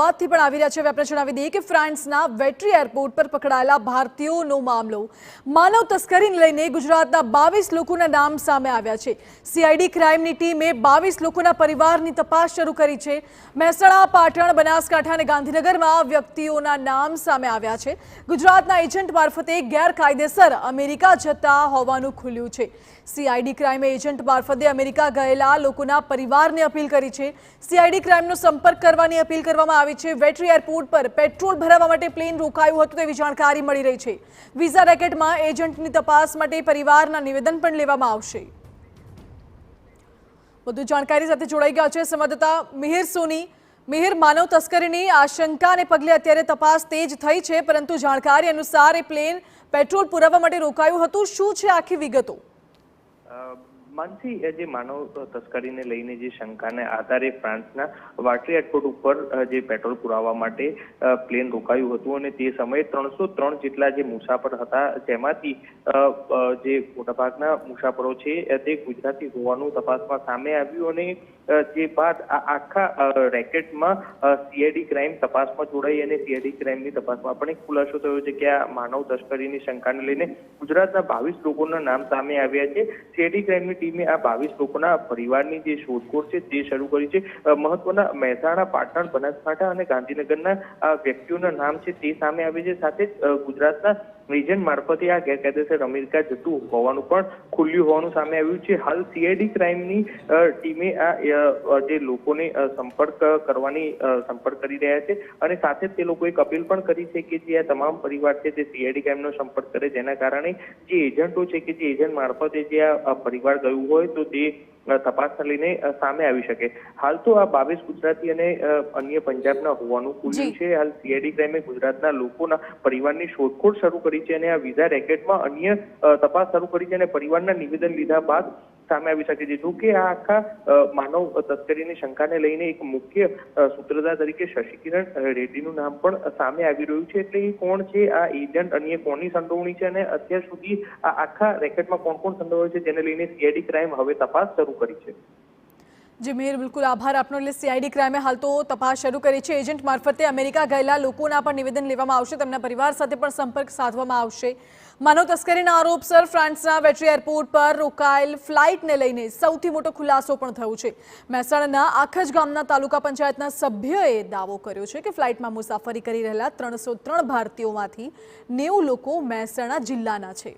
અમદાવાદથી પણ આવી રહ્યા છે। આપણે જણાવી દઈએ કે ફ્રાન્સના વેટ્રી એરપોર્ટ પર પકડાયેલા ભારતીયોનો મામલો માનવ તસ્કરીને લઈને ગુજરાતના 22 લોકોના નામ સામે આવ્યા છે। સીઆઈડી ક્રાઇમની ટીમે 22 લોકોના પરિવારની તપાસ શરૂ કરી છે। મહેસાણા, પાટણ, બનાસકાંઠા અને ગાંધીનગરમાં વ્યક્તિઓના નામ સામે આવ્યા છે। ગુજરાતના એજન્ટ મારફતે ગેરકાયદેસર અમેરિકા જતા હોવાનું ખુલ્યું છે। સીઆઈડી ક્રાઇમે એજન્ટ મારફતે અમેરિકા ગયેલા લોકોના પરિવારને અપીલ કરી છે। સીઆઈડી ક્રાઇમનો સંपर्क કરવાની અપીલ કરવામાં આવી છે। વેટ્રી એરપોર્ટ પર પેટ્રોલ ભરાવવા માટે પ્લેન રોકાયું હતું તેવી જાણકારી મળી રહી છે। વિઝા રેકેટમાં એજન્ટની તપાસ માટે પરિવારના નિવેદન પણ લેવામાં આવશે। વધુ જાણકારી સાથે જોડાઈ ગયા છે સંવાદદાતા મિહિર સોની। મિહિર, માનવ તસ્કરીની આશંકાને પગલે અત્યારે તપાસ તેજ થઈ છે, પરંતુ જાણકારી અનુસાર એ પ્લેન પેટ્રોલ પુરાવવા માટે રોકાયું હતું। શું છે આખી વિગતો? માનસી, જે માનવ તસ્કરીને લઈને જે શંકાને આધારે ફ્રાન્સના વાટ્રી એરપોર્ટ ઉપર જે પેટ્રોલ પુરાવવા માટે પ્લેન રોકાયું હતું અને તે સમયે 303 જેટલા જે મુસાફર હતા, જેમાંથી જે મોટાભાગના મુસાફરો છે તે ગુજરાતી હોવાનું તપાસમાં સામે આવ્યું અને જે બાદ આ આખા રેકેટમાં સીઆઈડી ક્રાઇમ તપાસમાં જોડાઈ અને સીઆઈડી ક્રાઇમની તપાસમાં પણ એક ખુલાસો થયો છે કે આ માનવ તસ્કરીની શંકાને લઈને ગુજરાતના 22 લોકોના નામ સામે આવ્યા છે। સીઆઈડી ક્રાઇમની ટીમે આ 22 લોકોના પરિવારની જે શોધખોળ છે તે શરૂ કરી છે। મહત્વના મહેસાણા, પાટણ, બનાસકાંઠા અને ગાંધીનગરના વ્યક્તિઓના નામ છે તે સામે આવે છે। સાથે જ ગુજરાતના એજન્ટ મારફતે આ ગેરકાયદેસર અમેરિકા જતું હોવાનું પણ ખુલ્યું હોવાનું સામે આવ્યું છે। હાલ સીઆઈડી ક્રાઇમની ટીમે આ જે લોકોને સંપર્ક કરી રહ્યા છે અને સાથે જ તે લોકોએ એક અપીલ પણ કરી છે કે જે આ તમામ પરિવાર છે તે સીઆઈડી ક્રાઇમનો સંપર્ક કરે, જેના કારણે જે એજન્ટો છે કે જે એજન્ટ મારફતે જે આ પરિવાર ગયું હોય તો તે તપાસને લઈને સામે આવી શકે। હાલ તો આ 22 ગુજરાતી અને અન્ય પંજાબના હોવાનું ખુલ્યું છે। હાલ સીઆઈડી ક્રાઇમે ગુજરાતના લોકોના પરિવારની શોધખોળ શરૂ કરી છે અને આ વિઝા રેકેટમાં અન્ય તપાસ શરૂ કરી છે અને પરિવારના નિવેદન લીધા બાદ સામે આવી શકે છે। જો કે આ આખા માનવ તસ્કરીની શંકાને લઈને એક મુખ્ય સૂત્રધાર તરીકે શશિકિરણ રેડ્ડીનું નામ પણ સામે આવી રહ્યું છે। એટલે એ કોણ છે આ એજન્ટ, અન્ય કોની સંડોવણી છે અને અત્યાર સુધી આ આખા રેકેટમાં કોણ કોણ સંડોવાયું છે તેને લઈને સીઆઈડી ક્રાઇમ હવે તપાસ શરૂ કરી છે। જી મિહિર, બિલકુલ આભાર આપનો। એટલે સીઆઈડી ક્રાઇમે હાલ તો તપાસ શરૂ કરી છે। એજન્ટ મારફતે અમેરિકા ગયેલા લોકોના પણ નિવેદન લેવામાં આવશે, તેમના પરિવાર સાથે પણ સંપર્ક સાધવામાં આવશે। માનવ તસ્કરીના આરોપસર ફ્રાન્સના વેટ્રી એરપોર્ટ પર રોકાયેલ ફ્લાઇટને લઈને સૌથી મોટો ખુલાસો પણ થયો છે। મહેસાણાના આખજ ગામના તાલુકા પંચાયતના સભ્યએ દાવો કર્યો છે કે ફ્લાઇટમાં મુસાફરી કરી રહેલા 303 ભારતીયોમાંથી 90 લોકો મહેસાણા જિલ્લાના છે।